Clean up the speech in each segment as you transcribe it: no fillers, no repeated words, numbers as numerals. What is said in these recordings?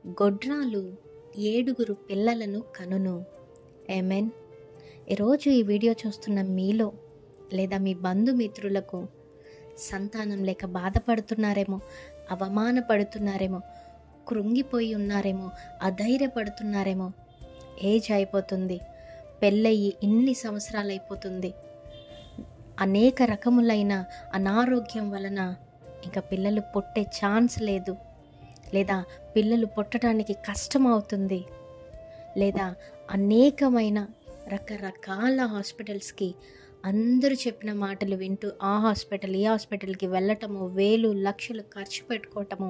గొడ్రాలు 7 పిల్లలను కనును. ఆమేన్. ఈరోజు ఈ వీడియో చూస్తున్న మీలో లేదా మీ బంధుమిత్రులకు సంతానం లేక బాధపడుతున్నారేమో, అవమానపడుతున్నారేమో, కృంగిపోయి ఉన్నారేమో, అధైర్యపడుతున్నారేమో. ఏజ్ అయిపోతుంది, పెళ్ళయి ఇన్ని సంవత్సరాలు అయిపోతుంది, అనేక రకములైన అనారోగ్యం వలన ఇంకా పిల్లలు పుట్టే ఛాన్స్ లేదు, లేదా పిల్లలు పుట్టడానికి కష్టం అవుతుంది, లేదా అనేకమైన రకరకాల హాస్పిటల్స్కి అందరూ చెప్పిన మాటలు వింటూ ఆ హాస్పిటల్ ఈ హాస్పిటల్కి వెళ్ళటము, వేలు లక్షలు ఖర్చు పెట్టుకోవటము,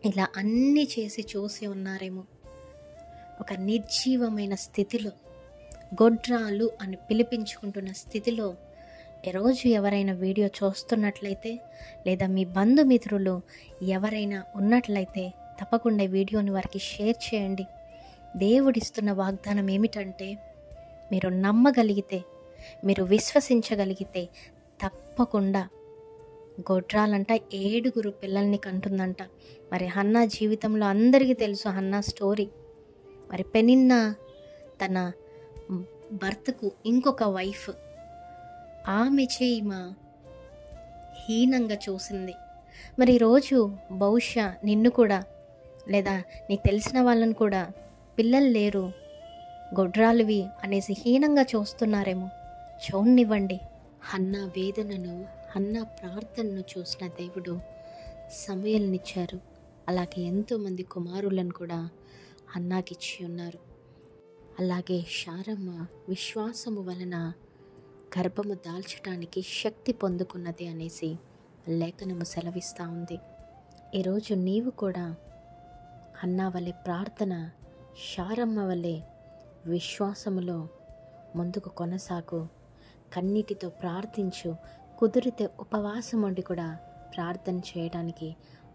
ఇలా అన్నీ చేసి చూసి ఉన్నారేమో. ఒక నిర్జీవమైన స్థితిలో, గొడ్రాలు అని పిలిపించుకుంటున్న స్థితిలో ఈరోజు ఎవరైనా వీడియో చూస్తున్నట్లయితే, లేదా మీ బంధుమిత్రులు ఎవరైనా ఉన్నట్లయితే తప్పకుండా ఈ వీడియోని వారికి షేర్ చేయండి. దేవుడిస్తున్న వాగ్దానం ఏమిటంటే, మీరు నమ్మగలిగితే, మీరు విశ్వసించగలిగితే తప్పకుండా గొడ్రాలంట 7 పిల్లల్ని కంటుందంట. మరి హన్నా జీవితంలో అందరికీ తెలుసు హన్నా స్టోరీ. మరి పెనిన్నా తన భర్తకు ఇంకొక వైఫ్, ఆమె ఈమె హీనంగా చూసింది. మరి ఈరోజు బహుశా నిన్ను కూడా, లేదా నీకు తెలిసిన వాళ్ళని కూడా పిల్లలు లేరు, గొడ్రాలువి అనేసి హీనంగా చూస్తున్నారేమో. చూడనివ్వండి. హన్నా వేదనను, హన్నా ప్రార్థనను చూసిన దేవుడు సమూయేలునిచ్చారు. అలాగే ఎంతోమంది కుమారులను కూడా హన్నాకిచ్చి ఉన్నారు. అలాగే శారమ్మ విశ్వాసము వలన గర్భము దాల్చడానికి శక్తి పొందుకున్నది అనేసి లేఖనము సెలవిస్తూ ఉంది. ఈరోజు నీవు కూడా హన్నా వలె ప్రార్థన, శారమ్మ వలె విశ్వాసములో ముందుకు కొనసాగు. కన్నీటితో ప్రార్థించు. కుదిరితే ఉపవాసం ఉండి కూడా ప్రార్థన చేయడానికి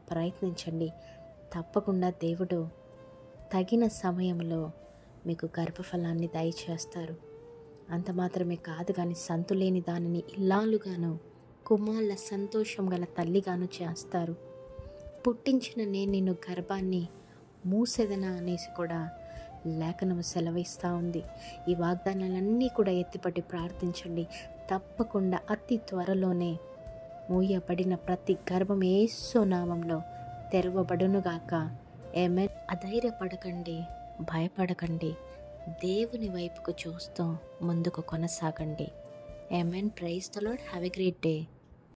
ప్రయత్నించండి. తప్పకుండా దేవుడు తగిన సమయంలో మీకు గర్భఫలాన్ని దయచేస్తారు. అంత మాత్రమే కాదు కానీ సంతులేని దానిని ఇల్లాలుగాను, కుమారుల సంతోషం గల తల్లిగాను చేస్తారు. పుట్టించిన నేను నిన్ను గర్భాన్ని మూసేదనా అనేసి కూడా లేఖనము సెలవిస్తూ ఉంది. ఈ వాగ్దానాలన్నీ కూడా ఎత్తిపట్టి ప్రార్థించండి. తప్పకుండా అతి త్వరలోనే మూయబడిన ప్రతి గర్భం యేసు నామములో తెరవబడునుగాక. ఆమేన్. అధైర్యపడకండి, భయపడకండి. దేవుని వైపుకు చూస్తూ ముందుకు కొనసాగండి. Amen. Praise the Lord. Have a great day.